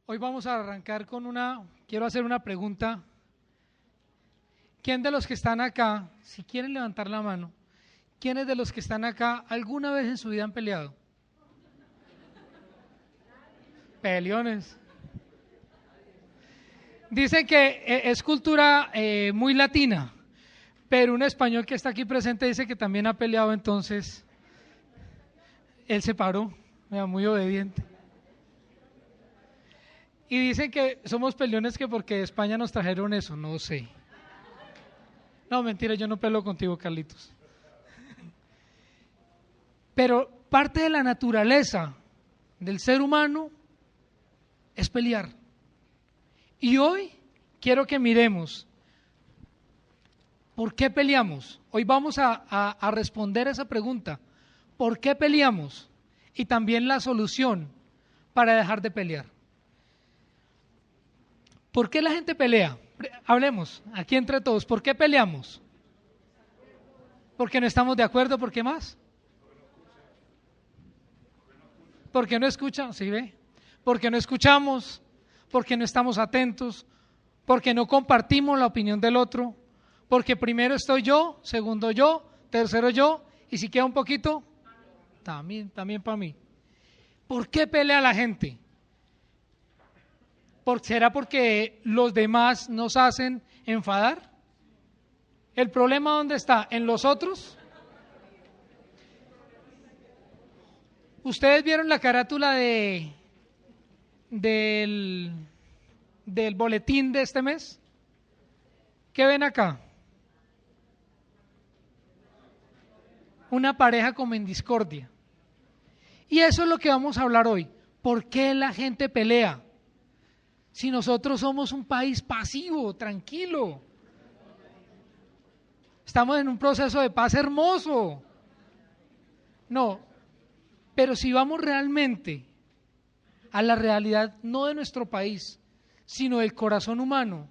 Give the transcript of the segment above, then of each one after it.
Hoy vamos a arrancar con quiero hacer una pregunta. ¿Quién de los que están acá, si quieren levantar la mano, quiénes de los que están acá alguna vez en su vida han peleado? Peleones. Dicen que es cultura muy latina, pero un español que está aquí presente dice que también ha peleado, entonces él se paró, muy obediente. Y dicen que somos peleones que porque de España nos trajeron eso, no sé. No, mentira, yo no peleo contigo, Carlitos. Pero parte de la naturaleza del ser humano es pelear. Y hoy quiero que miremos ¿por qué peleamos? Hoy vamos a responder esa pregunta. ¿Por qué peleamos? Y también la solución para dejar de pelear. ¿Por qué la gente pelea? Hablemos aquí entre todos. ¿Por qué peleamos? ¿Porque no estamos de acuerdo? ¿Por qué más? ¿Porque no escuchan? ¿Sí ve? Porque no escuchamos, porque no estamos atentos, porque no compartimos la opinión del otro, porque primero estoy yo, segundo yo, tercero yo, y si queda un poquito, también para mí. ¿Por qué pelea la gente? ¿Será porque los demás nos hacen enfadar? ¿El problema dónde está? ¿En los otros? ¿Ustedes vieron la carátula del boletín de este mes? ¿Qué ven acá? Una pareja como en discordia. Y eso es lo que vamos a hablar hoy. ¿Por qué la gente pelea? Si nosotros somos un país pasivo, tranquilo. Estamos en un proceso de paz hermoso. No, pero si vamos realmente a la realidad, no de nuestro país, sino del corazón humano,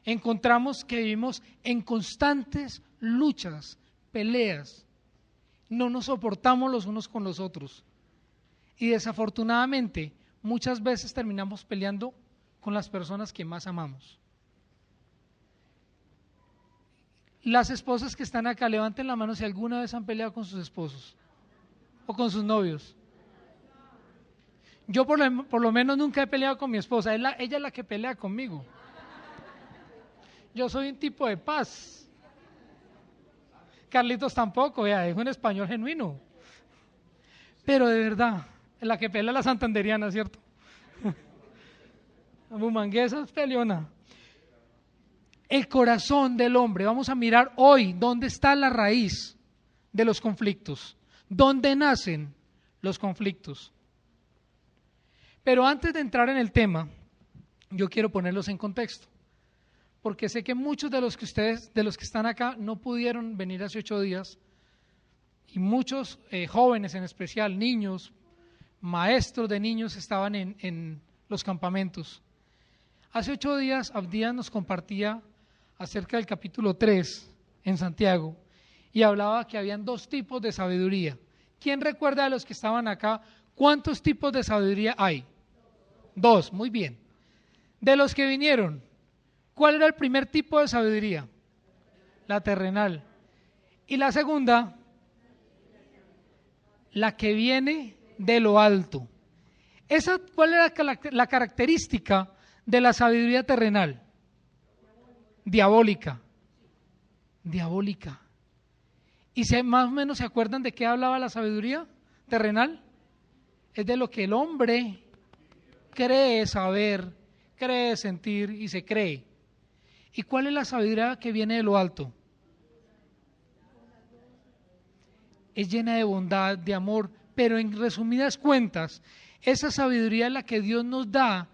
encontramos que vivimos en constantes luchas, peleas. No nos soportamos los unos con los otros. Y desafortunadamente, muchas veces terminamos peleando con las personas que más amamos. Las esposas que están acá, levanten la mano si alguna vez han peleado con sus esposos o con sus novios. Yo por lo menos nunca he peleado con mi esposa, ella es la que pelea conmigo. Yo soy un tipo de paz. Carlitos tampoco, es un español genuino. Pero de verdad, la que pelea la santanderiana, ¿cierto? La bumanguesa es peleona. El corazón del hombre, vamos a mirar hoy dónde está la raíz de los conflictos, dónde nacen los conflictos. Pero antes de entrar en el tema, yo quiero ponerlos en contexto, porque sé que muchos de los que están acá no pudieron venir hace 8 días, y muchos jóvenes en especial, niños, maestros de niños estaban en los campamentos. Hace 8 días Abdías nos compartía acerca del capítulo 3 en Santiago y hablaba que habían 2 tipos de sabiduría. ¿Quién recuerda de los que estaban acá cuántos tipos de sabiduría hay? 2, muy bien. De los que vinieron, ¿cuál era el primer tipo de sabiduría? La terrenal. Y la segunda, la que viene de lo alto. ¿Cuál era la característica de la sabiduría terrenal? Diabólica. Diabólica. ¿Y más o menos se acuerdan de qué hablaba la sabiduría terrenal? Es de lo que el hombre cree saber, cree sentir y se cree. ¿Y cuál es la sabiduría que viene de lo alto? Es llena de bondad, de amor, pero en resumidas cuentas, esa sabiduría es la que Dios nos da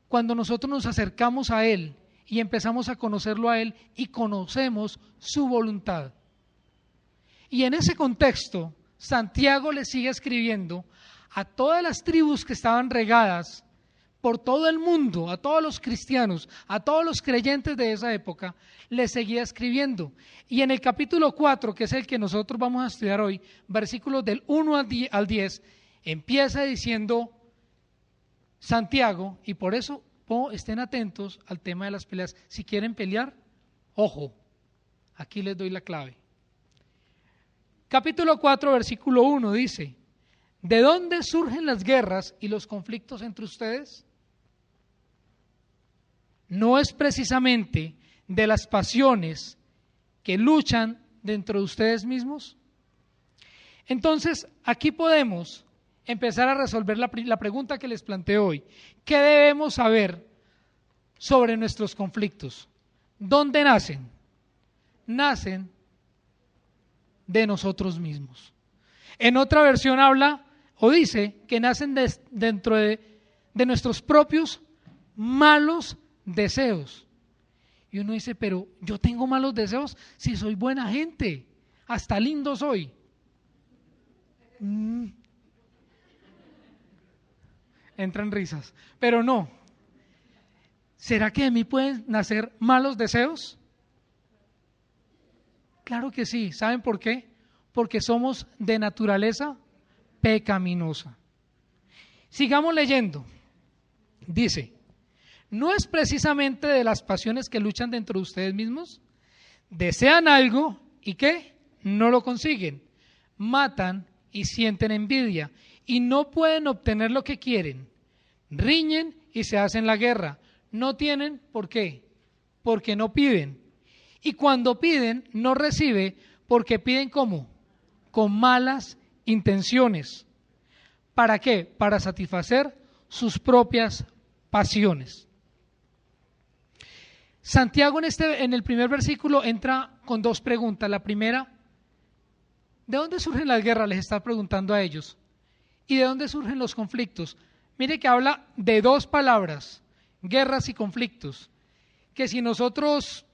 cuando nosotros nos acercamos a Él y empezamos a conocerlo a Él y conocemos su voluntad. Y en ese contexto, Santiago le sigue escribiendo a todas las tribus que estaban regadas por todo el mundo, a todos los cristianos, a todos los creyentes de esa época, le seguía escribiendo. Y en el capítulo 4, que es el que nosotros vamos a estudiar hoy, versículos del 1 al 10, empieza diciendo: Santiago, y por eso estén atentos al tema de las peleas. Si quieren pelear, ojo, aquí les doy la clave. Capítulo 4, versículo 1 dice: ¿de dónde surgen las guerras y los conflictos entre ustedes? ¿No es precisamente de las pasiones que luchan dentro de ustedes mismos? Entonces, aquí podemos empezar a resolver la pregunta que les planteo hoy. ¿Qué debemos saber sobre nuestros conflictos? ¿Dónde nacen? Nacen de nosotros mismos. En otra versión habla o dice que nacen dentro de nuestros propios malos deseos. Y uno dice, pero yo tengo malos deseos si soy buena gente, hasta lindo soy. Entran risas, pero no. ¿Será que de mí pueden nacer malos deseos? Claro que sí. ¿Saben por qué? Porque somos de naturaleza pecaminosa. Sigamos leyendo. Dice: ¿no es precisamente de las pasiones que luchan dentro de ustedes mismos? Desean algo y ¿qué? No lo consiguen. Matan y sienten envidia y no pueden obtener lo que quieren. Riñen y se hacen la guerra. No tienen, ¿por qué? Porque no piden. Y cuando piden, no recibe, porque piden ¿cómo? Con malas intenciones. ¿Para qué? Para satisfacer sus propias pasiones. Santiago en el primer versículo entra con dos preguntas. La primera, ¿de dónde surgen las guerras? Les está preguntando a ellos. ¿Y de dónde surgen los conflictos? Mire que habla de dos palabras, guerras y conflictos, que si nosotros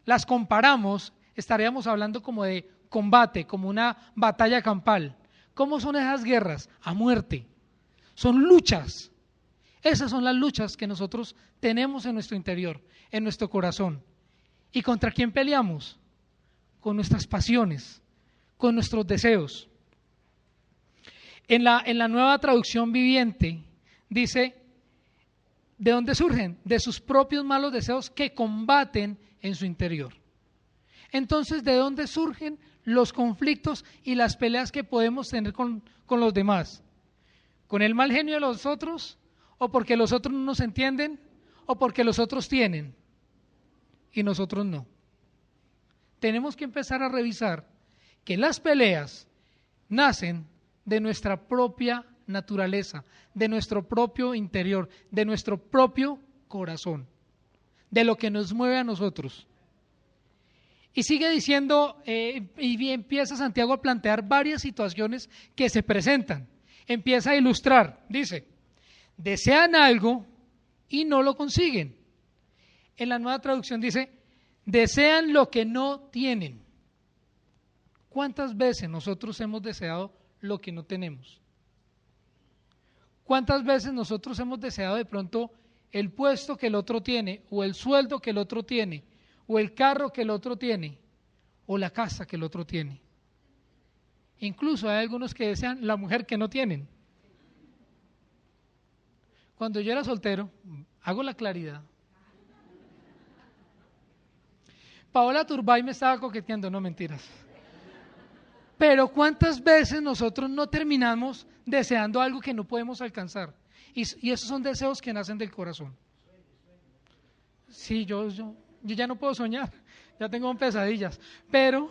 las comparamos, estaríamos hablando como de combate, como una batalla campal. ¿Cómo son esas guerras? A muerte. Son luchas. Esas son las luchas que nosotros tenemos en nuestro interior, en nuestro corazón. ¿Y contra quién peleamos? Con nuestras pasiones, con nuestros deseos. En la Nueva Traducción Viviente dice, ¿de dónde surgen? De sus propios malos deseos que combaten en su interior. Entonces, ¿de dónde surgen los conflictos y las peleas que podemos tener con los demás? ¿Con el mal genio de los otros? ¿O porque los otros no nos entienden? ¿O porque los otros tienen y nosotros no? Tenemos que empezar a revisar que las peleas nacen de nuestra propia naturaleza, de nuestro propio interior, de nuestro propio corazón, de lo que nos mueve a nosotros. Y sigue diciendo, y empieza Santiago a plantear varias situaciones que se presentan. Empieza a ilustrar, dice, desean algo y no lo consiguen. En la Nueva Traducción dice, desean lo que no tienen. ¿Cuántas veces nosotros hemos deseado lo que no tenemos? ¿Cuántas veces nosotros hemos deseado de pronto el puesto que el otro tiene, o el sueldo que el otro tiene, o el carro que el otro tiene, o la casa que el otro tiene? Incluso hay algunos que desean la mujer que no tienen. Cuando yo era soltero, hago la claridad, Paola Turbay me estaba coqueteando, no mentiras. Pero ¿cuántas veces nosotros no terminamos deseando algo que no podemos alcanzar? Y esos son deseos que nacen del corazón. Sí, yo ya no puedo soñar, ya tengo pesadillas, pero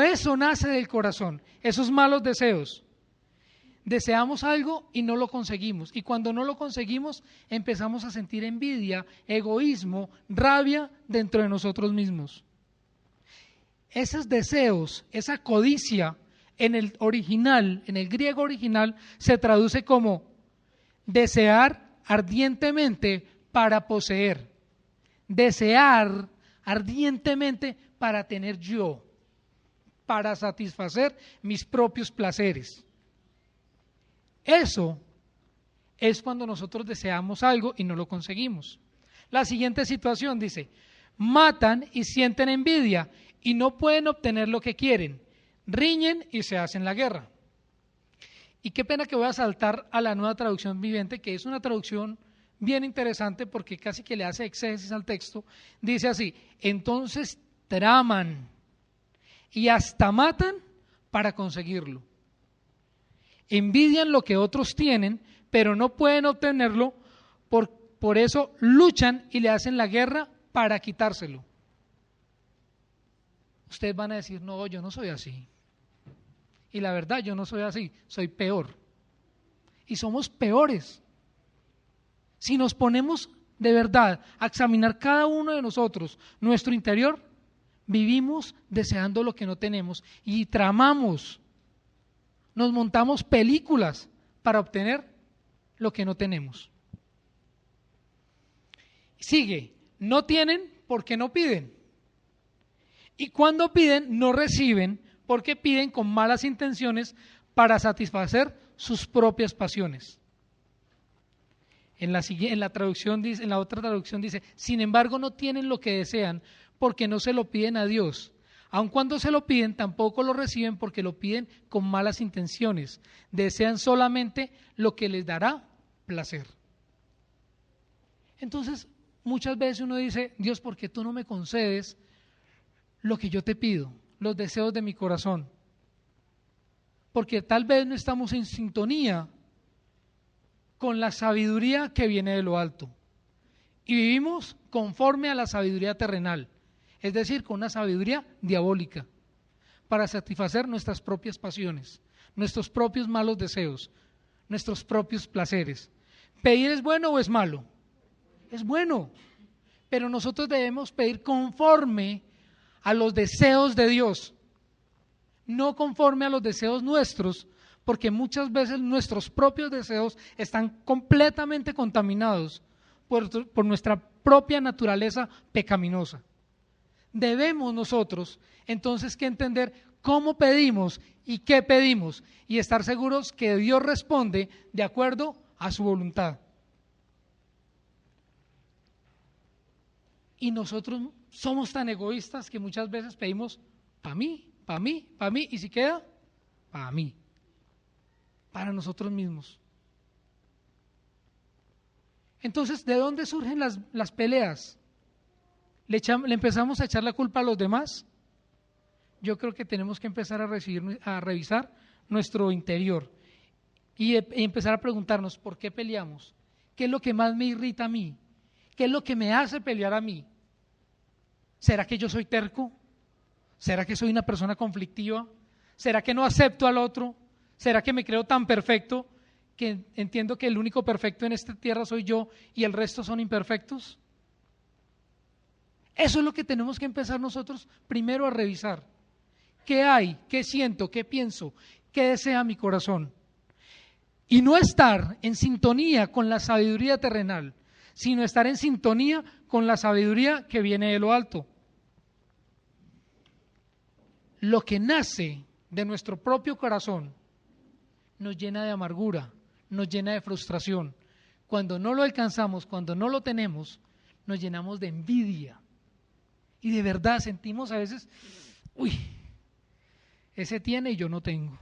eso nace del corazón, esos malos deseos. Deseamos algo y no lo conseguimos, y cuando no lo conseguimos empezamos a sentir envidia, egoísmo, rabia dentro de nosotros mismos. Esos deseos, esa codicia en el original, en el griego original, se traduce como desear ardientemente para poseer, desear ardientemente para tener yo, para satisfacer mis propios placeres. Eso es cuando nosotros deseamos algo y no lo conseguimos. La siguiente situación dice, matan y sienten envidia y no pueden obtener lo que quieren, riñen y se hacen la guerra. Y qué pena que voy a saltar a la Nueva Traducción Viviente, que es una traducción bien interesante porque casi que le hace exégesis al texto. Dice así: entonces traman y hasta matan para conseguirlo. Envidian lo que otros tienen, pero no pueden obtenerlo, por eso luchan y le hacen la guerra para quitárselo. Ustedes van a decir, no, yo no soy así. Y la verdad, yo no soy así, soy peor. Y somos peores. Si nos ponemos de verdad a examinar cada uno de nosotros, nuestro interior, vivimos deseando lo que no tenemos y tramamos, nos montamos películas para obtener lo que no tenemos. Sigue, no tienen porque no piden. Y cuando piden, no reciben porque piden con malas intenciones para satisfacer sus propias pasiones. En la traducción dice, en la otra traducción dice, sin embargo no tienen lo que desean porque no se lo piden a Dios. Aun cuando se lo piden, tampoco lo reciben porque lo piden con malas intenciones. Desean solamente lo que les dará placer. Entonces, muchas veces uno dice, Dios, ¿por qué tú no me concedes lo que yo te pido, los deseos de mi corazón? Porque tal vez no estamos en sintonía con la sabiduría que viene de lo alto y vivimos conforme a la sabiduría terrenal, es decir, con una sabiduría diabólica para satisfacer nuestras propias pasiones, nuestros propios malos deseos, nuestros propios placeres. ¿Pedir es bueno o es malo? Es bueno, pero nosotros debemos pedir conforme a los deseos de Dios, no conforme a los deseos nuestros, porque muchas veces nuestros propios deseos están completamente contaminados por nuestra propia naturaleza pecaminosa. Debemos nosotros entonces que entender cómo pedimos y qué pedimos y estar seguros que Dios responde de acuerdo a su voluntad. Y nosotros somos tan egoístas que muchas veces pedimos para mí, para mí, para mí, y si queda, para mí, para nosotros mismos. Entonces, ¿de dónde surgen las peleas? ¿Le empezamos a echar la culpa a los demás? Yo creo que tenemos que empezar a revisar nuestro interior y empezar a preguntarnos ¿por qué peleamos? ¿Qué es lo que más me irrita a mí? ¿Qué es lo que me hace pelear a mí? ¿Será que yo soy terco? ¿Será que soy una persona conflictiva? ¿Será que no acepto al otro? ¿Será que me creo tan perfecto que entiendo que el único perfecto en esta tierra soy yo y el resto son imperfectos? Eso es lo que tenemos que empezar nosotros primero a revisar. ¿Qué hay? ¿Qué siento? ¿Qué pienso? ¿Qué desea mi corazón? Y no estar en sintonía con la sabiduría terrenal, sino estar en sintonía con la sabiduría que viene de lo alto. Lo que nace de nuestro propio corazón nos llena de amargura, nos llena de frustración. Cuando no lo alcanzamos, cuando no lo tenemos, nos llenamos de envidia. Y de verdad sentimos a veces, uy, ese tiene y yo no tengo.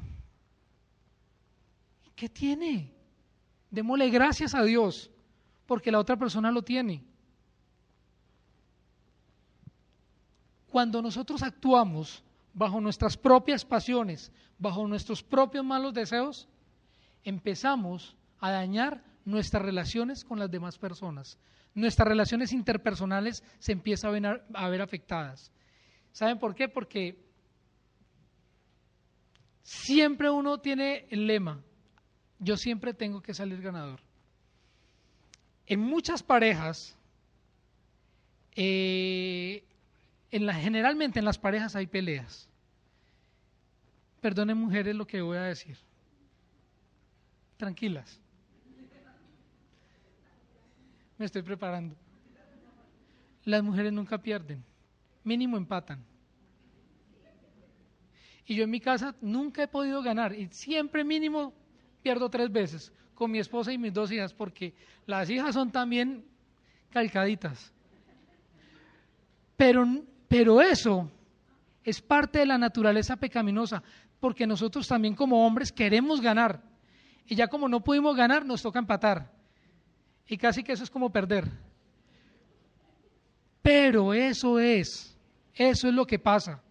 ¿Qué tiene? Démosle gracias a Dios porque la otra persona lo tiene. Cuando nosotros actuamos bajo nuestras propias pasiones, bajo nuestros propios malos deseos, empezamos a dañar nuestras relaciones con las demás personas. Nuestras relaciones interpersonales se empiezan a ver afectadas. ¿Saben por qué? Porque siempre uno tiene el lema, yo siempre tengo que salir ganador. En muchas parejas, generalmente en las parejas hay peleas. Perdonen mujeres lo que voy a decir. Tranquilas. Me estoy preparando. Las mujeres nunca pierden, mínimo empatan. Y yo en mi casa nunca he podido ganar y siempre mínimo pierdo 3 veces con mi esposa y mis 2 hijas porque las hijas son también calcaditas. Pero eso es parte de la naturaleza pecaminosa porque nosotros también como hombres queremos ganar y ya como no pudimos ganar, nos toca empatar. Y casi que eso es como perder. Pero eso es lo que pasa.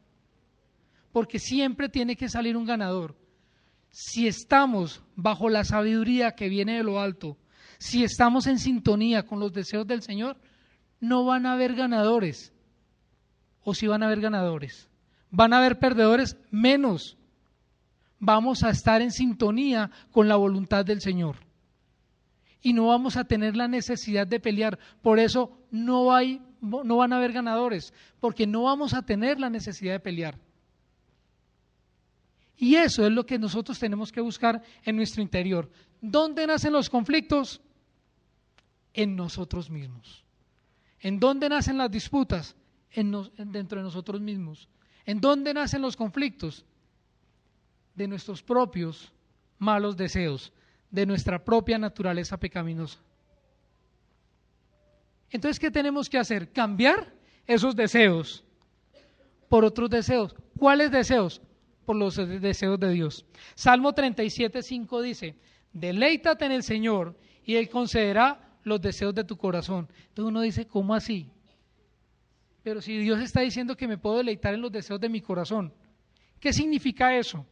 Porque siempre tiene que salir un ganador. Si estamos bajo la sabiduría que viene de lo alto, si estamos en sintonía con los deseos del Señor, no van a haber ganadores. ¿O sí van a haber ganadores? ¿Van a haber perdedores? Menos. Vamos a estar en sintonía con la voluntad del Señor. Y no vamos a tener la necesidad de pelear. Por eso no van a haber ganadores, porque no vamos a tener la necesidad de pelear. Y eso es lo que nosotros tenemos que buscar en nuestro interior. ¿Dónde nacen los conflictos? En nosotros mismos. ¿En dónde nacen las disputas? Dentro de nosotros mismos. ¿En dónde nacen los conflictos? De nuestros propios malos deseos, de nuestra propia naturaleza pecaminosa. Entonces, ¿qué tenemos que hacer? Cambiar esos deseos por otros deseos. ¿Cuáles deseos? Por los deseos de Dios. Salmo 37:5 dice: deleítate en el Señor y Él concederá los deseos de tu corazón. Entonces uno dice, ¿cómo así? Pero si Dios está diciendo que me puedo deleitar en los deseos de mi corazón, ¿qué significa eso?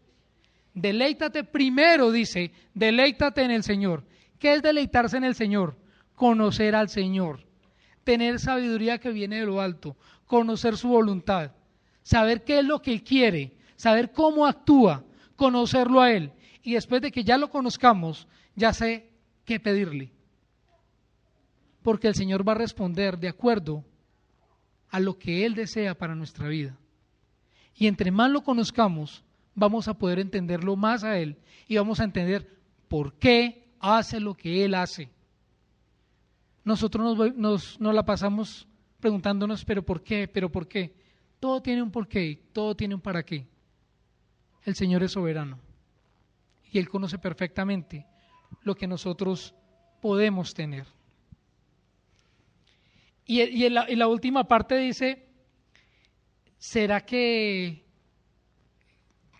Deleítate primero, dice, deleítate en el Señor. ¿Qué es deleitarse en el Señor? Conocer al Señor, tener sabiduría que viene de lo alto, conocer su voluntad, saber qué es lo que Él quiere, saber cómo actúa, conocerlo a Él. Y después de que ya lo conozcamos, ya sé qué pedirle. Porque el Señor va a responder de acuerdo a lo que Él desea para nuestra vida. Y entre más lo conozcamos, vamos a poder entenderlo más a Él y vamos a entender por qué hace lo que Él hace. Nosotros nos la pasamos preguntándonos, ¿pero por qué? ¿Pero por qué? Todo tiene un porqué, todo tiene un para qué. El Señor es soberano y Él conoce perfectamente lo que nosotros podemos tener. Y en la última parte dice, ¿será que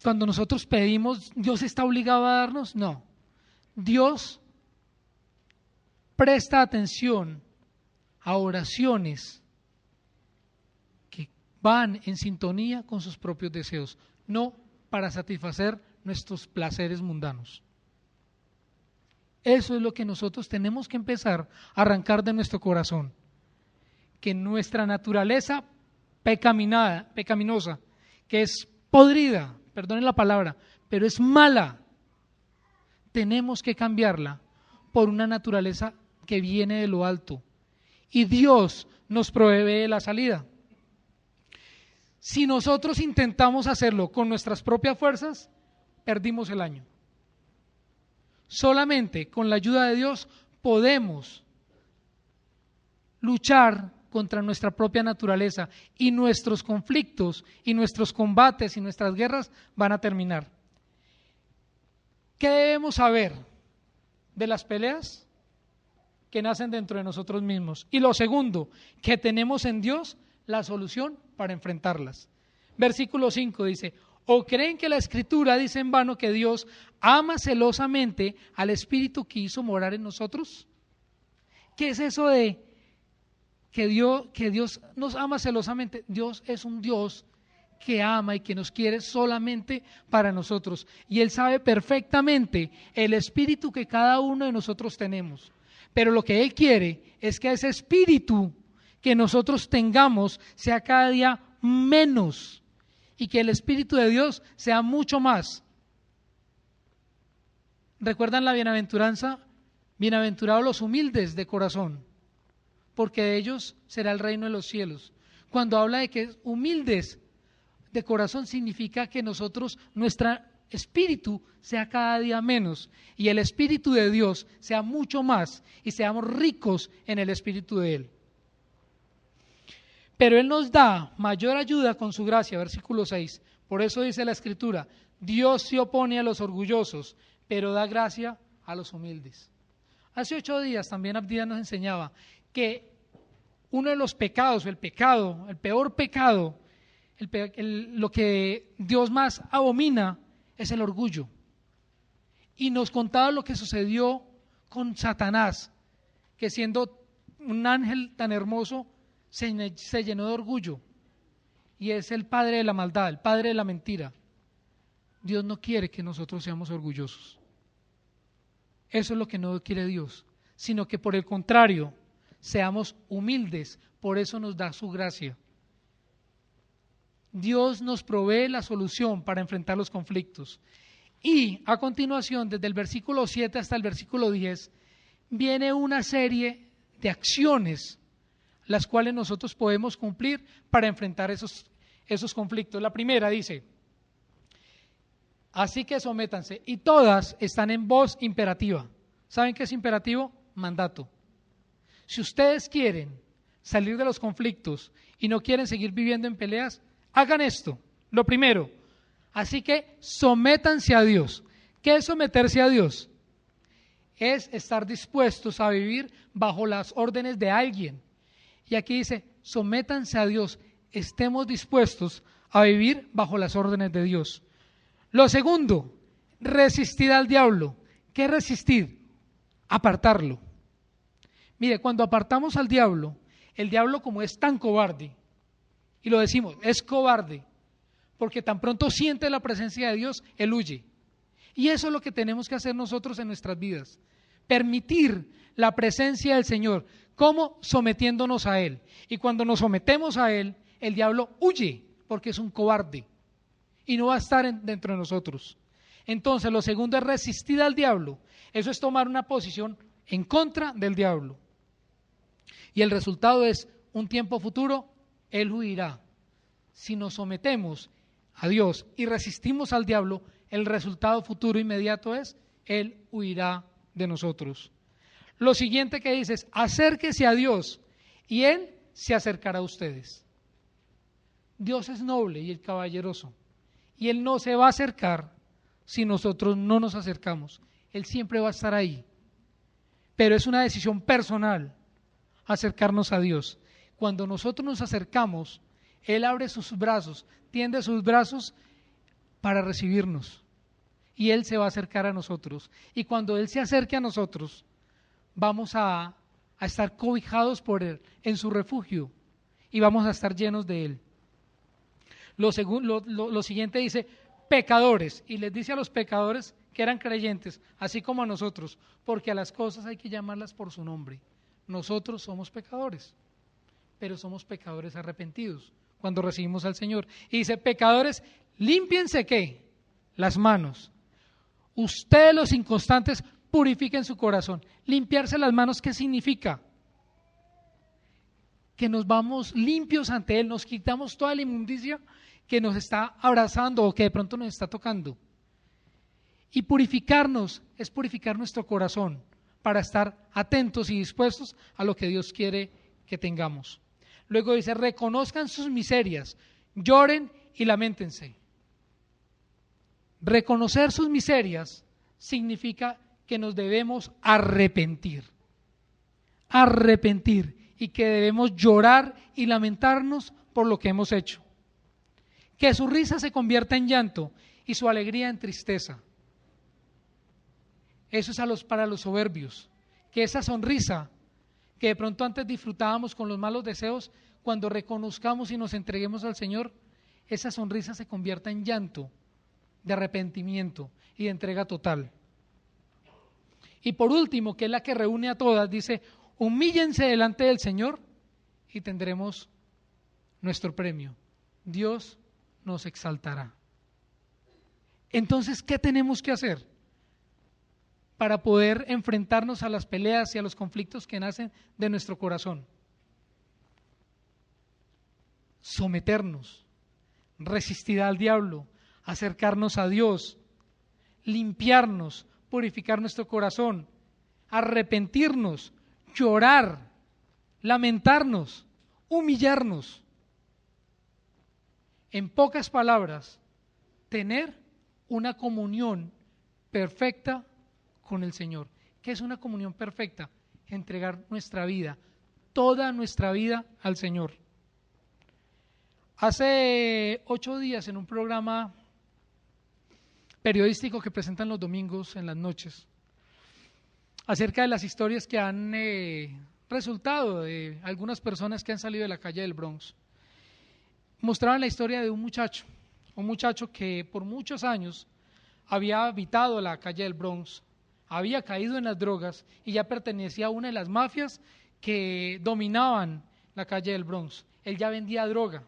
cuando nosotros pedimos, Dios está obligado a darnos? No. Dios presta atención a oraciones que van en sintonía con sus propios deseos, no para satisfacer nuestros placeres mundanos. Eso es lo que nosotros tenemos que empezar a arrancar de nuestro corazón. Que nuestra naturaleza pecaminosa, que es podrida, perdonen la palabra, pero es mala, tenemos que cambiarla por una naturaleza que viene de lo alto. Y Dios nos provee la salida. Si nosotros intentamos hacerlo con nuestras propias fuerzas, perdimos el año. Solamente con la ayuda de Dios podemos luchar contra nuestra propia naturaleza y nuestros conflictos y nuestros combates y nuestras guerras van a terminar. ¿Qué debemos saber de las peleas? Que nacen dentro de nosotros mismos. Y lo segundo, que tenemos en Dios la solución para enfrentarlas. Versículo 5 dice: ¿o creen que la Escritura dice en vano que Dios ama celosamente al Espíritu que hizo morar en nosotros? ¿Qué es eso de que Dios nos ama celosamente? Dios es un Dios que ama y que nos quiere solamente para nosotros. Y Él sabe perfectamente el espíritu que cada uno de nosotros tenemos. Pero lo que Él quiere es que ese espíritu que nosotros tengamos sea cada día menos y que el Espíritu de Dios sea mucho más. ¿Recuerdan la bienaventuranza? Bienaventurados los humildes de corazón, porque de ellos será el reino de los cielos. Cuando habla de que humildes de corazón, significa que nosotros, nuestro espíritu sea cada día menos y el Espíritu de Dios sea mucho más y seamos ricos en el Espíritu de Él. Pero Él nos da mayor ayuda con su gracia, versículo 6. Por eso dice la Escritura: Dios se opone a los orgullosos, pero da gracia a los humildes. Hace 8 días también Abdías nos enseñaba que uno de los pecados, el peor pecado, lo que Dios más abomina es el orgullo. y nos contaba lo que sucedió con Satanás, que siendo un ángel tan hermoso se llenó de orgullo y es el padre de la maldad, el padre de la mentira. Dios no quiere que nosotros seamos orgullosos. Eso es lo que no quiere Dios, sino que por el contrario, seamos humildes, por eso nos da su gracia. Dios nos provee la solución para enfrentar los conflictos. Y a continuación, desde el versículo 7 hasta el versículo 10, viene una serie de acciones las cuales nosotros podemos cumplir para enfrentar esos conflictos. La primera dice, así que sométanse, y todas están en voz imperativa. ¿Saben qué es imperativo? Mandato. Si ustedes quieren salir de los conflictos y no quieren seguir viviendo en peleas, hagan esto. Lo primero, así que sométanse a Dios. ¿Qué es someterse a Dios? Es estar dispuestos a vivir bajo las órdenes de alguien. Y aquí dice, sométanse a Dios, estemos dispuestos a vivir bajo las órdenes de Dios. Lo segundo, resistir al diablo. ¿Qué es resistir? Apartarlo. Mire, cuando apartamos al diablo, el diablo como es tan cobarde, y lo decimos, es cobarde, porque tan pronto siente la presencia de Dios, él huye. Y eso es lo que tenemos que hacer nosotros en nuestras vidas, permitir la presencia del Señor. ¿Cómo? Sometiéndonos a Él. Y cuando nos sometemos a Él, el diablo huye, porque es un cobarde, y no va a estar dentro de nosotros. Entonces, lo segundo es resistir al diablo. Eso es tomar una posición en contra del diablo. Y el resultado es, un tiempo futuro, Él huirá. Si nos sometemos a Dios y resistimos al diablo, el resultado futuro inmediato es, Él huirá de nosotros. Lo siguiente que dice es, acérquese a Dios y Él se acercará a ustedes. Dios es noble y caballeroso, y Él no se va a acercar si nosotros no nos acercamos. Él siempre va a estar ahí, pero es una decisión personal acercarnos a Dios. Cuando nosotros nos acercamos, Él abre sus brazos, tiende sus brazos para recibirnos, y Él se va a acercar a nosotros. Y cuando Él se acerque a nosotros, vamos a estar cobijados por Él en su refugio y vamos a estar llenos de Él. Lo siguiente dice, pecadores, y les dice a los pecadores que eran creyentes, así como a nosotros, porque a las cosas hay que llamarlas por su nombre. Nosotros somos pecadores, pero somos pecadores arrepentidos cuando recibimos al Señor. Y dice, pecadores, límpiense ¿qué? Las manos. Ustedes los inconstantes, purifiquen su corazón. Limpiarse las manos, ¿qué significa? Que nos vamos limpios ante Él, nos quitamos toda la inmundicia que nos está abrazando o que de pronto nos está tocando. Y purificarnos es purificar nuestro corazón para estar atentos y dispuestos a lo que Dios quiere que tengamos. Luego dice, reconozcan sus miserias, lloren y lamentense. Reconocer sus miserias significa que nos debemos arrepentir, y que debemos llorar y lamentarnos por lo que hemos hecho. Que su risa se convierta en llanto y su alegría en tristeza. Eso es para los soberbios. Que esa sonrisa que de pronto antes disfrutábamos con los malos deseos, cuando reconozcamos y nos entreguemos al Señor, esa sonrisa se convierta en llanto, de arrepentimiento y de entrega total. Y por último, que es la que reúne a todas, dice, humíllense delante del Señor y tendremos nuestro premio. Dios nos exaltará. Entonces, ¿qué tenemos que hacer para poder enfrentarnos a las peleas y a los conflictos que nacen de nuestro corazón? Someternos, resistir al diablo, acercarnos a Dios, limpiarnos, purificar nuestro corazón, arrepentirnos, llorar, lamentarnos, humillarnos. En pocas palabras, tener una comunión perfecta con el Señor. ¿Qué es una comunión perfecta? Entregar nuestra vida, toda nuestra vida al Señor. Hace 8 días en un programa periodístico que presentan los domingos en las noches, acerca de las historias que han resultado de algunas personas que han salido de la calle del Bronx. Mostraban la historia de un muchacho que por muchos años había habitado la calle del Bronx, había caído en las drogas y ya pertenecía a una de las mafias que dominaban la calle del Bronx. Él ya vendía droga.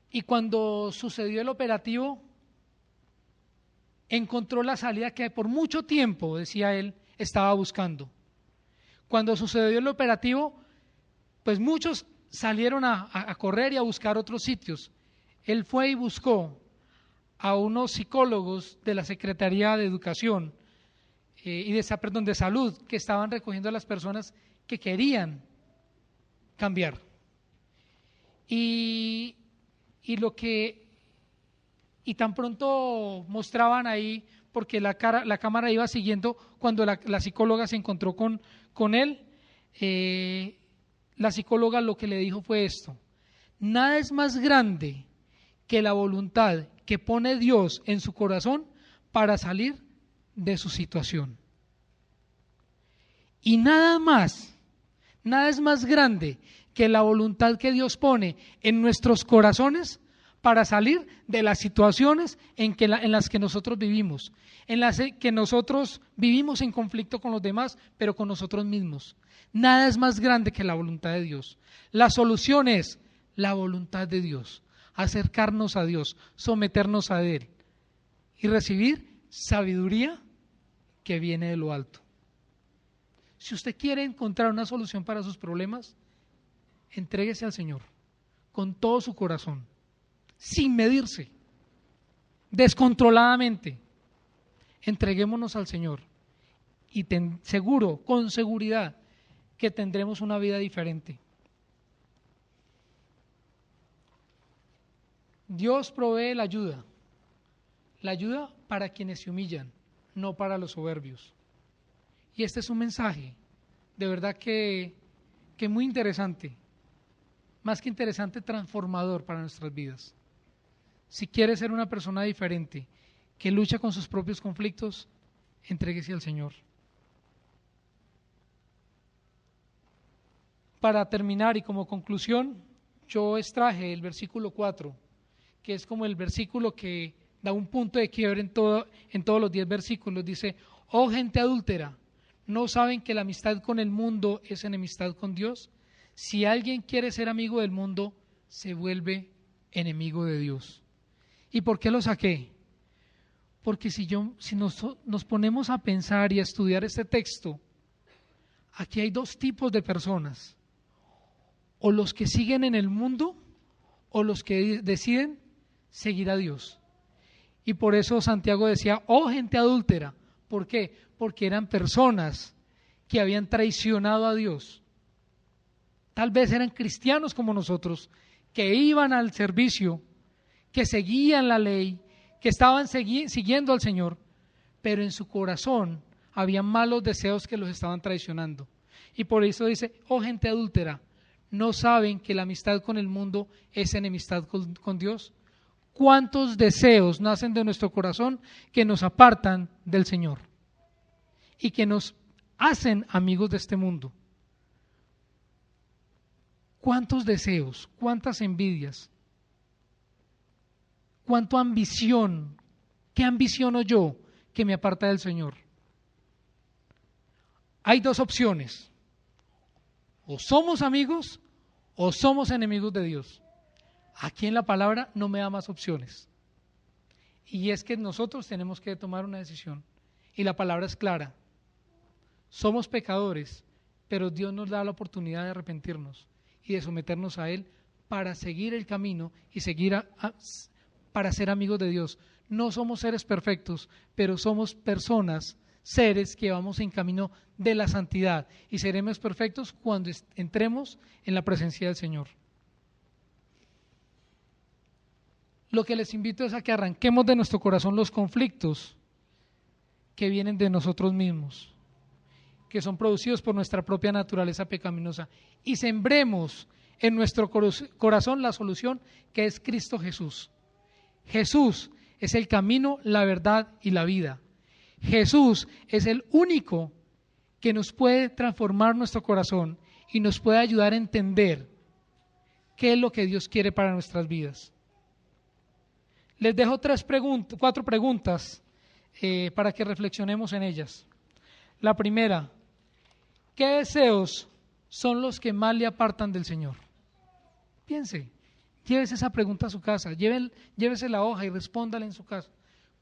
Y cuando sucedió el operativo, encontró la salida que por mucho tiempo, decía él, estaba buscando. Cuando sucedió el operativo, pues muchos salieron a correr y a buscar otros sitios. Él fue y buscó a unos psicólogos de la Secretaría de Educación de Salud, que estaban recogiendo a las personas que querían cambiar. Y tan pronto mostraban ahí, porque la cámara iba siguiendo cuando la psicóloga se encontró con él, la psicóloga lo que le dijo fue esto: nada es más grande que la voluntad que pone Dios en su corazón para salir de su situación. Y nada es más grande que la voluntad que Dios pone en nuestros corazones para salir de las situaciones en las que nosotros vivimos, en las que nosotros vivimos en conflicto con los demás, pero con nosotros mismos. Nada es más grande que la voluntad de Dios. La solución es la voluntad de Dios, acercarnos a Dios, someternos a Él y recibir sabiduría que viene de lo alto. Si usted quiere encontrar una solución para sus problemas, entréguese al Señor con todo su corazón, sin medirse, descontroladamente. Entreguémonos al Señor y con seguridad, que tendremos una vida diferente. Dios provee la ayuda para quienes se humillan, no para los soberbios. Y este es un mensaje de verdad que muy interesante, más que interesante, transformador para nuestras vidas. Si quiere ser una persona diferente, que lucha con sus propios conflictos, entréguese al Señor. Para terminar y como conclusión, yo extraje el versículo 4, que es como el versículo que da un punto de quiebre en todos los 10 versículos. Dice: oh gente adúltera, ¿no saben que la amistad con el mundo es enemistad con Dios? Si alguien quiere ser amigo del mundo, se vuelve enemigo de Dios. ¿Y por qué lo saqué? Porque si nos ponemos a pensar y a estudiar este texto, aquí hay dos tipos de personas: o los que siguen en el mundo, o los que deciden seguir a Dios. Y por eso Santiago decía: oh gente adúltera. ¿Por qué? Porque eran personas que habían traicionado a Dios. Tal vez eran cristianos como nosotros, que iban al servicio, que seguían la ley, que estaban siguiendo al Señor, pero en su corazón había malos deseos que los estaban traicionando. Y por eso dice: oh gente adúltera, ¿no saben que la amistad con el mundo es enemistad con Dios? ¿Cuántos deseos nacen de nuestro corazón que nos apartan del Señor y que nos hacen amigos de este mundo? ¿Cuántos deseos, cuántas envidias, cuánta ambición? ¿Qué ambiciono yo que me aparta del Señor? Hay dos opciones: o somos amigos o somos enemigos de Dios. Aquí en la palabra no me da más opciones. Y es que nosotros tenemos que tomar una decisión. Y la palabra es clara. Somos pecadores, pero Dios nos da la oportunidad de arrepentirnos y de someternos a Él para seguir el camino y para ser amigos de Dios. No somos seres perfectos, pero somos personas, seres que vamos en camino de la santidad, y seremos perfectos cuando entremos en la presencia del Señor. Lo que les invito es a que arranquemos de nuestro corazón los conflictos que vienen de nosotros mismos, que son producidos por nuestra propia naturaleza pecaminosa, y sembremos en nuestro corazón la solución, que es Cristo Jesús. Jesús es el camino, la verdad y la vida. Jesús es el único que nos puede transformar nuestro corazón y nos puede ayudar a entender qué es lo que Dios quiere para nuestras vidas. Les dejo 4 preguntas para que reflexionemos en ellas. La primera, ¿qué deseos son los que más le apartan del Señor? Piense, llévese esa pregunta a su casa, llévese la hoja y respóndala en su casa.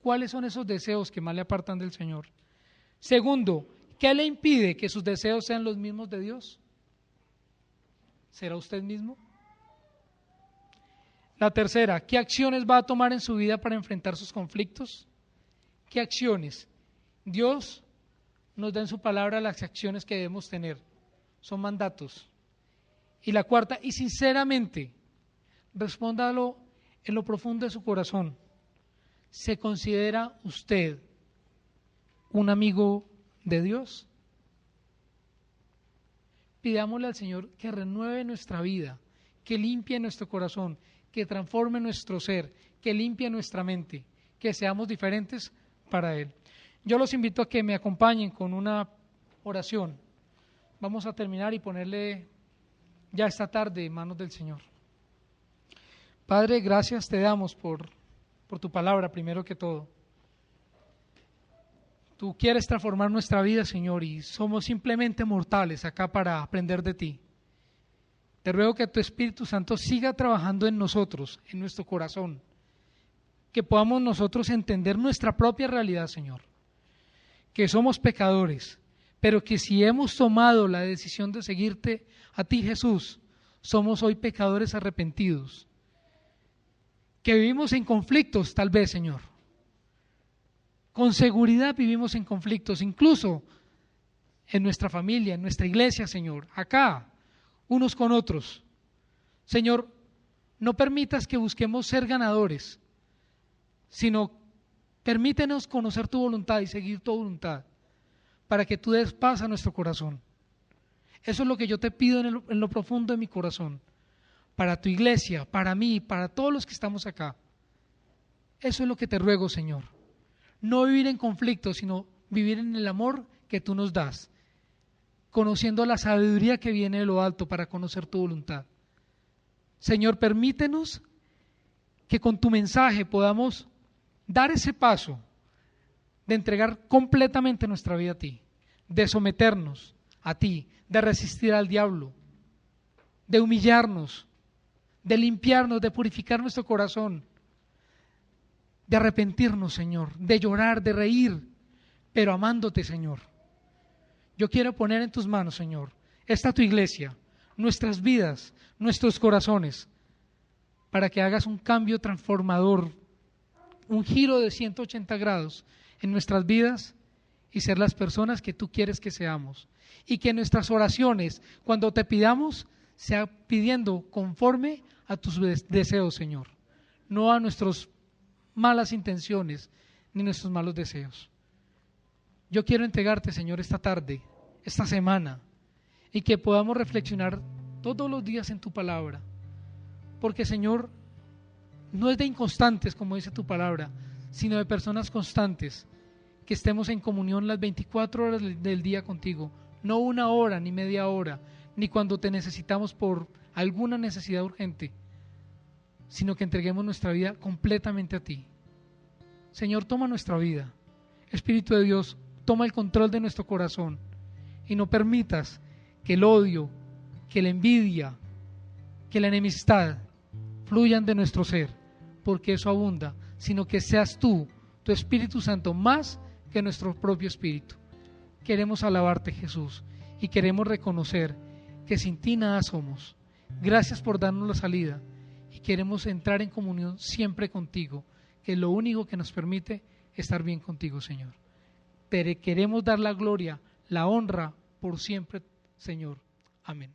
¿Cuáles son esos deseos que más le apartan del Señor? Segundo, ¿qué le impide que sus deseos sean los mismos de Dios? ¿Será usted mismo? La tercera, ¿qué acciones va a tomar en su vida para enfrentar sus conflictos? ¿Qué acciones? Dios nos da en su palabra las acciones que debemos tener. Son mandatos. Y la cuarta, y sinceramente, respóndalo en lo profundo de su corazón. ¿Se considera usted un amigo de Dios? Pidámosle al Señor que renueve nuestra vida, que limpie nuestro corazón, que transforme nuestro ser, que limpie nuestra mente, que seamos diferentes para Él. Yo los invito a que me acompañen con una oración. Vamos a terminar y ponerle ya esta tarde en manos del Señor. Padre, gracias te damos por tu palabra, primero que todo. Tú quieres transformar nuestra vida, Señor, y somos simplemente mortales acá para aprender de ti. Te ruego que tu Espíritu Santo siga trabajando en nosotros, en nuestro corazón, que podamos nosotros entender nuestra propia realidad, Señor, que somos pecadores, pero que si hemos tomado la decisión de seguirte a ti, Jesús, somos hoy pecadores arrepentidos, que vivimos en conflictos tal vez, Señor. Con seguridad vivimos en conflictos, incluso en nuestra familia, en nuestra iglesia, Señor, acá, unos con otros. Señor, no permitas que busquemos ser ganadores, sino permítenos conocer tu voluntad y seguir tu voluntad, para que tú des paz a nuestro corazón. Eso es lo que yo te pido en lo profundo de mi corazón, para tu iglesia, para mí, para todos los que estamos acá. Eso es lo que te ruego, Señor. No vivir en conflicto, sino vivir en el amor que tú nos das, conociendo la sabiduría que viene de lo alto para conocer tu voluntad. Señor, permítenos que con tu mensaje podamos dar ese paso de entregar completamente nuestra vida a ti, de someternos a ti, de resistir al diablo, de humillarnos, de limpiarnos, de purificar nuestro corazón, de arrepentirnos, Señor, de llorar, de reír, pero amándote, Señor. Yo quiero poner en tus manos, Señor, esta tu iglesia, nuestras vidas, nuestros corazones, para que hagas un cambio transformador, un giro de 180 grados en nuestras vidas y ser las personas que tú quieres que seamos. Y que nuestras oraciones, cuando te pidamos, sea pidiendo conforme a tus deseos, Señor, no a nuestras malas intenciones ni nuestros malos deseos. Yo quiero entregarte, Señor, esta tarde, esta semana, y que podamos reflexionar todos los días en tu palabra, porque, Señor, no es de inconstantes, como dice tu palabra, sino de personas constantes, que estemos en comunión las 24 horas del día contigo, no 1 hora, ni media hora, ni cuando te necesitamos por alguna necesidad urgente, sino que entreguemos nuestra vida completamente a ti. Señor, toma nuestra vida. Espíritu de Dios, toma el control de nuestro corazón y no permitas que el odio, que la envidia, que la enemistad fluyan de nuestro ser, porque eso abunda, sino que seas tú, tu Espíritu Santo, más que nuestro propio espíritu. Queremos alabarte, Jesús, y queremos reconocer que sin ti nada somos. Gracias por darnos la salida y queremos entrar en comunión siempre contigo, que es lo único que nos permite estar bien contigo, Señor. Pero queremos dar la gloria, la honra por siempre, Señor. Amén.